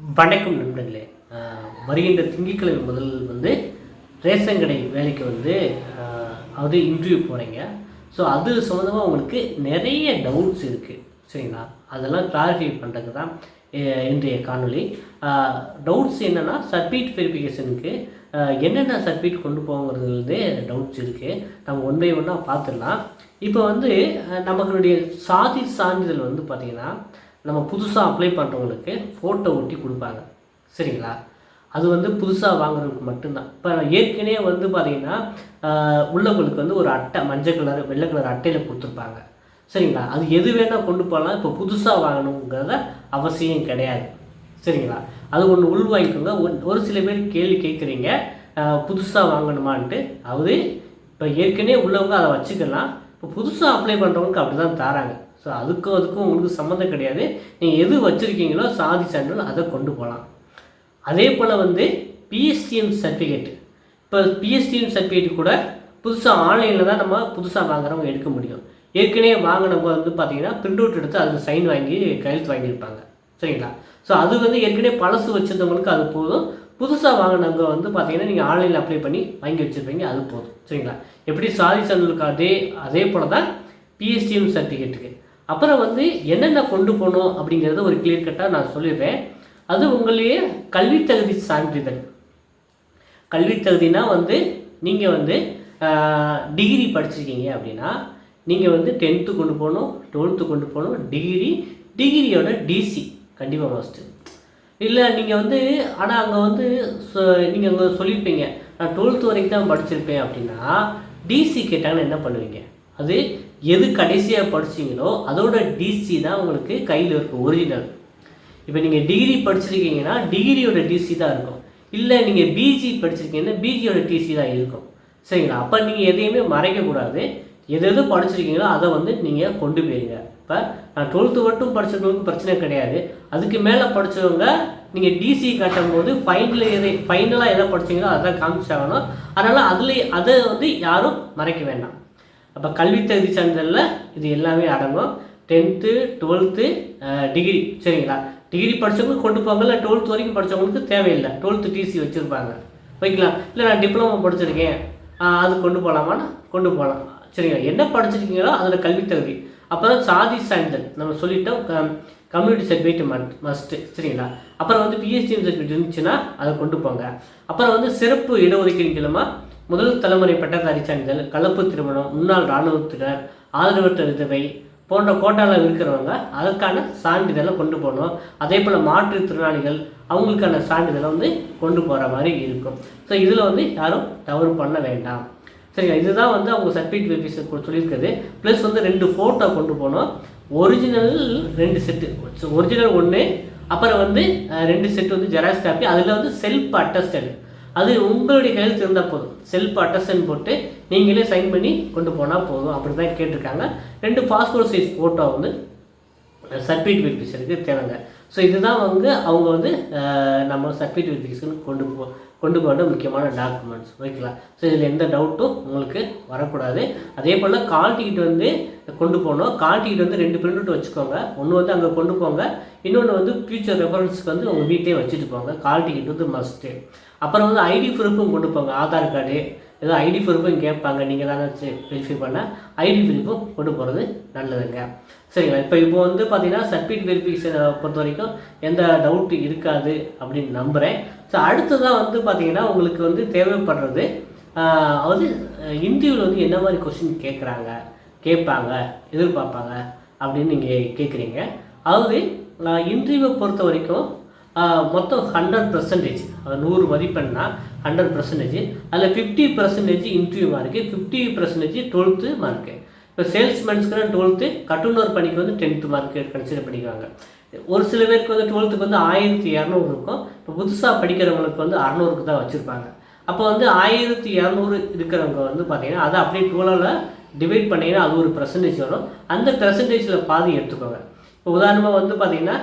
வணக்கம் நண்பர்களே. வருகின்ற திங்கட்கிழமை முதல் ரேஷன் கடை வேலைக்கு அது இன்டர்வியூ போகிறீங்க. ஸோ அது சம்மந்தமாக உங்களுக்கு நிறைய டவுட்ஸ் இருக்குது, சரிங்களா? அதெல்லாம் கிளாரிஃபை பண்ணுறதுக்கு தான் இன்றைய காணொலி. டவுட்ஸ் என்னென்னா, சர்டிஃபிகேட் வெரிஃபிகேஷனுக்கு என்னென்ன சர்டிஃபிகேட் கொண்டு போங்கிறது டவுட்ஸ் இருக்குது. நம்ம ஒன் பை ஒன்னாக பார்த்துடலாம். இப்போ நமக்குடைய சாதி சான்றிதழ் பார்த்திங்கன்னா, நம்ம புதுசாக அப்ளை பண்ணுறவங்களுக்கு ஃபோட்டோ ஒட்டி கொடுப்பாங்க, சரிங்களா? அது புதுசாக வாங்குறதுக்கு மட்டும்தான். இப்போ ஏற்கனவே பார்த்திங்கன்னா உள்ளவங்களுக்கு ஒரு அட்டை, மஞ்சள் கலர் வெள்ளை கலர் அட்டையில் கொடுத்துருப்பாங்க, சரிங்களா? அது எது வேணால் கொண்டு போகலாம். இப்போ புதுசாக வாங்கணுங்கிறத அவசியம் கிடையாது, சரிங்களா? அது ஒன்று உள்வாங்கிக்கோங்க. ஒரு சில பேர் கேள்வி கேட்குறீங்க, புதுசாக வாங்கணுமான்ட்டு. அது இப்போ ஏற்கனவே உள்ளவங்க அதை வச்சுக்கலாம். இப்போ புதுசாக அப்ளை பண்ணுறவங்களுக்கு அப்படி தான் தராங்க. ஸோ அதுக்கும் உங்களுக்கு சம்மந்தம் கிடையாது. நீங்கள் எது வச்சுருக்கீங்களோ சாதி சான்றிதழ் அதை கொண்டு போகலாம். அதே போல் பிஎஸ்டிஎம் சர்டிஃபிகேட், இப்போ பிஎஸ்டிஎம் சர்டிஃபிகேட் கூட புதுசாக ஆன்லைனில் தான் நம்ம புதுசாக வாங்குறவங்க எடுக்க முடியும். ஏற்கனவே வாங்கினவங்க பார்த்திங்கன்னா பிரிண்ட் அவுட் எடுத்து அதில் சைன் வாங்கி கையெழுத்து வாங்கியிருப்பாங்க, சரிங்களா? ஸோ அது ஏற்கனவே பழசு வச்சுருந்தவங்களுக்கு அது போதும். புதுசாக வாங்கினவங்க பார்த்திங்கன்னா நீங்கள் ஆன்லைனில் அப்ளை பண்ணி வாங்கி வச்சுருப்பீங்க, அது போதும், சரிங்களா? எப்படி சாதி சான்றிதழுக்கு அதே போல் தான் பிஎஸ்டிஎம் சர்டிஃபிகேட்டுக்கு. அப்புறம் என்னென்ன கொண்டு போகணும் அப்படிங்கிறத ஒரு கிளியர் கட்டாக நான் சொல்லிடுறேன். அது உங்களையே கல்வித்தகுதி சான்றிதழ். கல்வித்தகுதினா நீங்கள் டிகிரி படிச்சிருக்கீங்க அப்படின்னா நீங்கள் 10th கொண்டு போகணும், 12th கொண்டு போகணும். டிகிரியோட டிசி கண்டிப்பாக மஸ்ட்டு. இல்லை நீங்கள் ஆனால் அங்கே நீங்கள் அங்கே சொல்லியிருப்பீங்க, நான் 12th வரைக்கும் தான் படிச்சிருப்பேன் அப்படின்னா டிசி கேட்டாங்கன்னா என்ன பண்ணுவீங்க? அது எது கடைசியாக படிச்சிங்களோ அதோட டிசி தான் உங்களுக்கு கையில் இருக்கும், ஒரிஜினல். இப்போ நீங்கள் டிகிரி படிச்சிருக்கீங்கன்னா டிகிரியோட டிசி தான் இருக்கும். இல்லை நீங்கள் பிஜி படிச்சிருக்கீங்கன்னா பிஜியோட டிசி தான் இருக்கும், சரிங்களா? அப்போ நீங்கள் எதையுமே மறைக்கக்கூடாது. எது படிச்சிருக்கீங்களோ அதை நீங்கள் கொண்டு போயிருங்க. இப்போ நான் 12th மட்டும் படிச்சவங்களுக்கு பிரச்சனை கிடையாது. அதுக்கு மேலே படித்தவங்க நீங்கள் டிசி காட்டும் போது ஃபைனலாக எதை படிச்சிங்களோ அதை காமிச்சாகணும். அதனால் அதை யாரும் மறைக்க வேண்டாம். அப்போ கல்வித்தகுதி சான்றிதழில் இது எல்லாமே அடங்கும். 10th 12th டிகிரி, சரிங்களா? டிகிரி படித்தவங்களுக்கு கொண்டு போங்க. இல்லை 12th வரைக்கும் படித்தவங்களுக்கு தேவையில்லை, 12th டிசி வச்சுருப்பாங்க, வைக்கலாம். இல்லை நான் டிப்ளமோ படிச்சிருக்கேன், அது கொண்டு போகலாமான்னு கொண்டு போகலாம், சரிங்களா? என்ன படிச்சிருக்கீங்களோ அதில் கல்வித்தகுதி. அப்போ தான் சாதி சான்றிதழ் நம்ம சொல்லிட்டோம், கம்யூனிட்டி சர்டிஃபிகேட் மஸ்ட்டு, சரிங்களா? அப்புறம் பிஎஸ்டிஎம் சர்டிஃபிகேட் இருந்துச்சுன்னா அதை கொண்டு போங்க. அப்புறம் சிறப்பு இடஒதுக்கீடு கிழமை முதல் தலைமுறை பட்டதாரி சான்றிதழ், கலப்பு திருமணம், முன்னாள் இராணுவத்தினர், ஆதரவற்ற விதவை போன்ற கோட்டாவில் இருக்கிறவங்க அதற்கான சான்றிதழை கொண்டு போகணும். அதே போல் மாற்றுத்திறனாளிகள் அவங்களுக்கான சான்றிதழை கொண்டு போகிற மாதிரி இருக்கும். ஸோ இதில் யாரும் தவறு பண்ண வேண்டாம், சரிங்களா? இதுதான் அவங்க சர்டிஃபிகேட் வெரிஃபிகேஷன் சொல்லியிருக்கிறது. ப்ளஸ் 2 ஃபோட்டோ கொண்டு போகணும். ஒரிஜினல் 2 செட்டு, ஒரிஜினல் 1, அப்புறம் 2 செட்டு ஜெராக்ஸ் காப்பி. அதில் செல்ஃப் அட்டஸ்டட், அது உங்களுடைய கையெழுத்து இருந்தால் போதும். செல்ஃப் அட்டஸ்டன் போட்டு நீங்களே சைன் பண்ணி கொண்டு போனால் போதும். அப்படி தான் கேட்டிருக்காங்க. 2 பாஸ்போர்ட் சைஸ் ஃபோட்டோ சர்டிஃபிகேட் வெரிஃபிகேஷனுக்கு தேவைங்க. ஸோ இதுதான் அவங்க நம்ம சர்டிஃபிகேட் வெரிஃபிகேஷனுக்கு கொண்டு போகிற முக்கியமான டாக்குமெண்ட்ஸ், ஓகேங்களா? ஸோ இதில் எந்த டவுட்டும் உங்களுக்கு வரக்கூடாது. அதே போல் கால் டிக்கெட் கொண்டு போகணும். கால் டிக்கெட் 2 பிரிண்ட் அவுட் வச்சுக்கோங்க. ஒன்று அங்கே கொண்டு போங்க, இன்னொன்று ஃபியூச்சர் ரெஃபரன்ஸுக்கு உங்கள் வீட்டையே வச்சுட்டு போங்க. கால் டிக்கெட் மஸ்ட்டு. அப்புறம் ஐடி ப்ரூஃபும் கொண்டு போங்க. ஆதார் கார்டு, ஏதோ ஐடி ப்ரூஃபும் கேட்பாங்க, நீங்கள் தானே வெரிஃபை பண்ண, ஐடி ப்ரூஃபும் கொண்டு போகிறது நல்லதுங்க, சரிங்களா? இப்போ பார்த்தீங்கன்னா சர்டிஃபிகேட் வெரிஃபிகேஷனை பொறுத்த வரைக்கும் எந்த டவுட்டு இருக்காது அப்படின்னு நம்புகிறேன். ஸோ அடுத்ததான் பார்த்தீங்கன்னா உங்களுக்கு தேவைப்படுறது இந்தியாவில் என்ன மாதிரி கொஸ்டின் கேட்பாங்க எதிர்பார்ப்பாங்க அப்படின்னு நீங்கள் கேட்குறீங்க. அதாவது இன்டர்வியூவை பொறுத்த வரைக்கும் மொத்தம் 100%, 100 மதிப்பெண்ணா 100%. அதில் 50% இன்டர்வியூ மார்க்கு, 50% 12th மார்க்கு. இப்போ சேல்ஸ்மேன்ஸ்க்கு 12th, கட்டுநர் பணிக்கு 10th மார்க்கு கன்சிடர் பண்ணிக்குவாங்க. ஒரு சில பேருக்கு 12th 1200 இருக்கும். இப்போ புதுசாக படிக்கிறவங்களுக்கு 600க்கு தான் வச்சுருப்பாங்க. அப்போ 1200 இருக்கிறவங்க பார்த்தீங்கன்னா அதை அப்படியே 12ஆல் டிவைட் பண்ணிங்கன்னா அது ஒரு பெர்சன்டேஜ் வரும். அந்த பெர்சன்டேஜில் பாதி எடுத்துக்கோங்க. இப்போ உதாரணமாக பார்த்தீங்கன்னா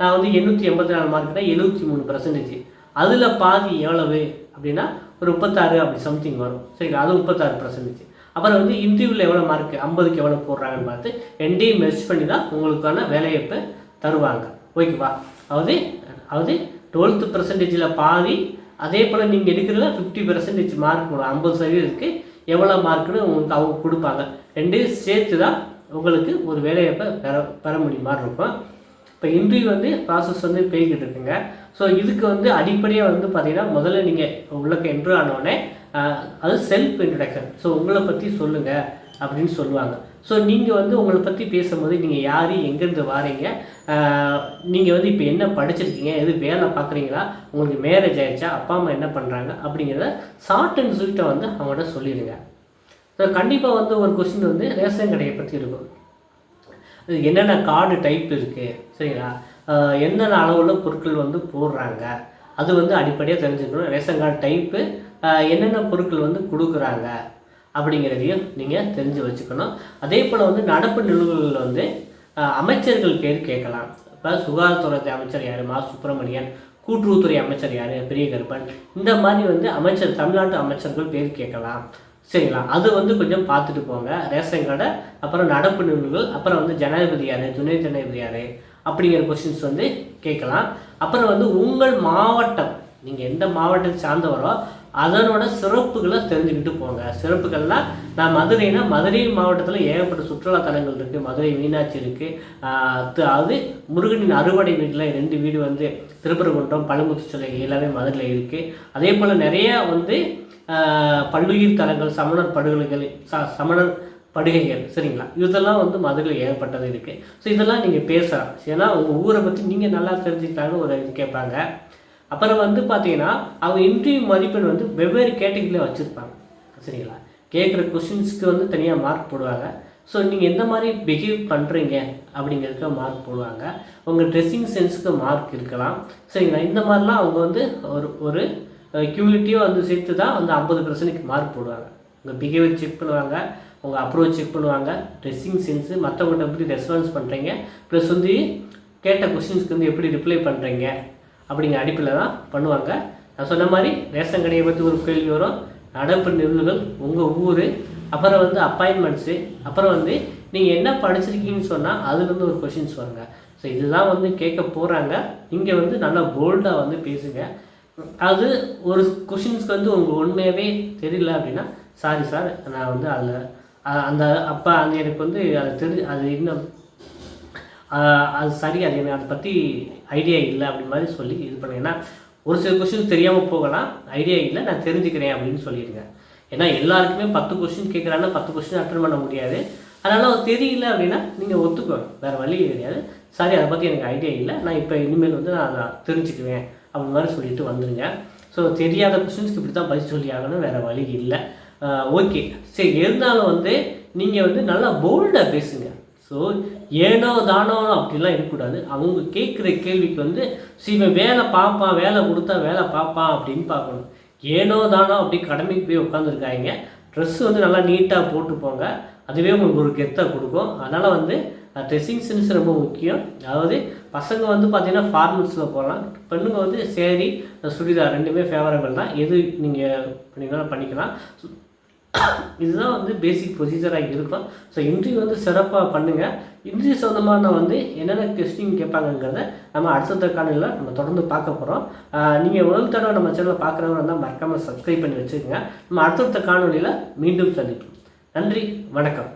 நான் 884 மார்க்குனா 73%. அதில் பாதி எவ்வளவு அப்படின்னா ஒரு 36 அப்படி சம்திங் வரும், சரிங்களா? அது 36%. அப்புறம் இன்டர்வியூவில் எவ்வளோ மார்க், 50க்கு எவ்வளோ போடுறாங்கன்னு பார்த்து 2யும் மெர்ஜ் பண்ணி தான் உங்களுக்கான வேலைவாய்ப்பை தருவாங்க, ஓகேவா? அதாவது 12th பெர்சன்டேஜில் பாதி, அதே போல் நீங்கள் எடுக்கிறதுல 50% மார்க் வரும். 50% எவ்வளோ மார்க்குன்னு உங்களுக்கு அவங்க கொடுப்பாங்க. ரெண்டையும் சேர்த்து தான் உங்களுக்கு ஒரு வேலையை பெற முடியும் மாதிரி இருக்கும். இப்போ இன்டர்வியூ வந்து ப்ராசஸ் வந்து போய்கிட்டு இருக்குங்க. ஸோ இதுக்கு வந்து அடிப்படையாக வந்து பார்த்தீங்கன்னா முதல்ல நீங்கள் உள்ளக்க என்ட்ரு ஆனோடனே அது செல்ஃப் இன்ட்ரடக்ஷன். ஸோ உங்களை பற்றி சொல்லுங்கள் அப்படின்னு சொல்லுவாங்க. ஸோ நீங்கள் வந்து உங்களை பற்றி பேசும்போது நீங்கள் யார், எங்கேருந்து வாரீங்க, நீங்கள் வந்து இப்போ என்ன படிச்சிருக்கீங்க, எது வேலை பார்க்குறீங்களா, உங்களுக்கு மேரேஜ் ஆகிடுச்சா, அப்பா அம்மா என்ன பண்ணுறாங்க அப்படிங்கிறத ஷார்ட் அண்ட் ஸ்வீட்டாக வந்து அவங்கள்ட்ட சொல்லிடுங்க. ஸோ கண்டிப்பாக வந்து ஒரு கொஸ்டின் வந்து ரேஷன் கடையை பற்றி இருக்கும். என்னென்ன கார்டு டைப் இருக்குது, சரிங்களா, என்னென்ன அளவில் பொருட்கள் வந்து போடுறாங்க, அது வந்து அடிப்படையாக தெரிஞ்சுக்கணும். ரேஷன் கார்டு டைப்பு, என்னென்ன பொருட்கள் வந்து கொடுக்குறாங்க அப்படிங்கிறதையும் நீங்கள் தெரிஞ்சு வச்சுக்கணும். அதே போல் வந்து நடப்பு நிகழ்வுகளில் வந்து அமைச்சர்கள் பேர் கேட்கலாம். இப்போ சுகாதாரத்துறை அமைச்சர் யார், மா சுப்பிரமணியன், கூட்டுறவுத்துறை அமைச்சர் யார், பெரிய கருப்பன், இந்த மாதிரி வந்து அமைச்சர், தமிழ்நாட்டு அமைச்சர்கள் பேர் கேட்கலாம், சரிங்களா. அது வந்து கொஞ்சம் பார்த்துட்டு போங்க. ரேஷன் கார்டை, அப்புறம் நடப்பு நிகழ்வுகள், அப்புறம் வந்து ஜனாதிபதி யார், துணை ஜனாதிபதி யார் அப்படிங்கிற கொஸ்டின்ஸ் வந்து கேட்கலாம். அப்புறம் வந்து உங்கள் மாவட்டம், நீங்கள் எந்த மாவட்டத்தை சார்ந்தவரோ அதனோட சிறப்புகளை தெரிஞ்சுக்கிட்டு போங்க. சிறப்புகள்லாம், நான் மதுரைனா மதுரை மாவட்டத்தில் ஏகப்பட்ட சுற்றுலா தலங்கள் இருக்குது. மதுரை மீனாட்சி இருக்குது, அதாவது முருகனின் அறுவடை வீட்டில் 2 வீடு வந்து திருப்பரங்குன்றம், பழமுத்து சிலை எல்லாமே மதுரையில் இருக்குது. அதே போல் நிறைய வந்து பல்லுயிர் தலங்கள், சமணர் படுகொலைகள், சமணர் படுகைகள், சரிங்களா, இதெல்லாம் வந்து மதுரையில் ஏகப்பட்டது இருக்குது. ஸோ இதெல்லாம் நீங்கள் பேசலாம். ஏன்னா உங்கள் ஊரை பற்றி நீங்கள் நல்லா தெரிஞ்சுக்கிட்டாலும் ஒரு இது கேட்பாங்க. அப்புறம் வந்து பார்த்தீங்கன்னா அவங்க இன்டர்வியூ மதிப்பெண் வந்து வெவ்வேறு கேட்டகரியில் வச்சுருப்பாங்க, சரிங்களா. கேட்குற கொஷின்ஸ்க்கு வந்து தனியாக மார்க் போடுவாங்க. ஸோ நீங்கள் எந்த மாதிரி பிஹேவ் பண்ணுறீங்க அப்படிங்கிறதுக்கு மார்க் போடுவாங்க. உங்கள் ட்ரெஸ்ஸிங் சென்ஸுக்கு மார்க் இருக்கலாம், சரிங்களா. இந்த மாதிரிலாம் அவங்க வந்து ஒரு கியூமிலிட்டியாக வந்து சேர்த்து தான் வந்து 50% மார்க் போடுவாங்க. உங்கள் பிஹேவியர் செக் பண்ணுவாங்க, உங்கள் அப்ரோச் செக் பண்ணுவாங்க, ட்ரெஸ்ஸிங் சென்ஸு, மற்றவங்கள்ட்ட எப்படி ரெஸ்பான்ஸ் பண்ணுறீங்க, ப்ளஸ் வந்து கேட்ட கொஷின்ஸ்க்கு வந்து எப்படி ரிப்ளை பண்ணுறீங்க அப்படிங்கிற அடிப்பில் தான் பண்ணுவாங்க. நான் சொன்ன மாதிரி ரேஷன் கடையை பற்றி ஒரு கேள்வி வரும், நடப்பு நிகழ்வுகள், உங்கள் ஊர், அப்புறம் வந்து அப்பாயின்மெண்ட்ஸு, அப்புறம் வந்து நீங்கள் என்ன படிச்சிருக்கீங்கன்னு சொன்னால் அதுலேருந்து ஒரு கொஷின்ஸ் வருங்க. ஸோ இதுதான் வந்து கேட்க போகிறாங்க. இங்கே வந்து நல்லா போல்டாக வந்து பேசுங்க. அது ஒரு கொஷின்ஸ்க்கு வந்து உங்களுக்கு உண்மையாகவே தெரியல அப்படின்னா, சாரி சார், நான் வந்து அதில் அந்த அப்போ அந்த எனக்கு வந்து அது இன்னும் அது சரி, அது எனக்கு அதை பற்றி ஐடியா இல்லை அப்படி மாதிரி சொல்லி இது பண்ணிங்கன்னா, ஒரு சில கொஷின் தெரியாமல் போகலாம், ஐடியா இல்லை, நான் தெரிஞ்சுக்கிறேன் அப்படின்னு சொல்லிடுங்க. ஏன்னா எல்லாருக்குமே 10 கொஷின் கேட்குறாங்கன்னா 10 கொஷின் அட்டன் பண்ண முடியாது. அதனால் தெரியல அப்படின்னா நீங்கள் ஒத்துக்கோங்க, வேறு வழி கிடையாது. சாரி, அதை பற்றி எனக்கு ஐடியா இல்லை, நான் இப்போ இனிமேல் வந்து நான் அதை தெரிஞ்சுக்குவேன் அப்படி மாதிரி சொல்லிட்டு வந்துடுங்க. ஸோ தெரியாத கொஷின்ஸ்க்கு இப்படி தான் பதில் சொல்லி ஆகணும், வேறு வழி இல்லை. ஓகே, சரி, இருந்தாலும் வந்து நீங்கள் வந்து நல்லா போல்டாக பேசுங்க. ஸோ ஏனோ தானோ அப்படிலாம் இருக்கக்கூடாது. அவங்க கேட்குற கேள்விக்கு வந்து இவன் வேலை பார்ப்பான், வேலை கொடுத்தா வேலை பார்ப்பான் அப்படின்னு பார்க்கணும். ஏனோ தானோ அப்படி கடமைக்கு போய் உட்காந்துருக்காங்க. ட்ரெஸ்ஸு வந்து நல்லா நீட்டாக போட்டு போங்க, அதுவே உங்களுக்கு ஒரு கெத்தை கொடுக்கும். அதனால் வந்து ட்ரெஸ்ஸிங் சென்ஸ் ரொம்ப முக்கியம். அதாவது பசங்க வந்து பார்த்திங்கன்னா ஃபார்மல்ஸில் போகலாம், பெண்ணுங்க வந்து சேரீ சுடிதார் ரெண்டுமே ஃபேவரபிள் தான். எது நீங்கள் பண்ணிக்கலாம். இதுதான் வந்து பேசிக் ப்ரொசீஜராக இருக்கும். ஸோ இன்டர்வியூ வந்து சிறப்பாக பண்ணுங்கள். இன்டர்வியூ சம்மந்தமான வந்து என்னென்ன கொஸ்டின் கேட்பாங்கங்கிறத நம்ம அடுத்த காணொலியில் நம்ம தொடர்ந்து பார்க்க போகிறோம். நீங்கள் முதல் தடவை நம்ம சேனலில் பார்க்குறவங்க இருந்தால் மறக்காமல் சப்ஸ்கிரைப் பண்ணி வச்சுக்கோங்க. நம்ம அடுத்த காணொலியில் மீண்டும் சந்திப்போம். நன்றி, வணக்கம்.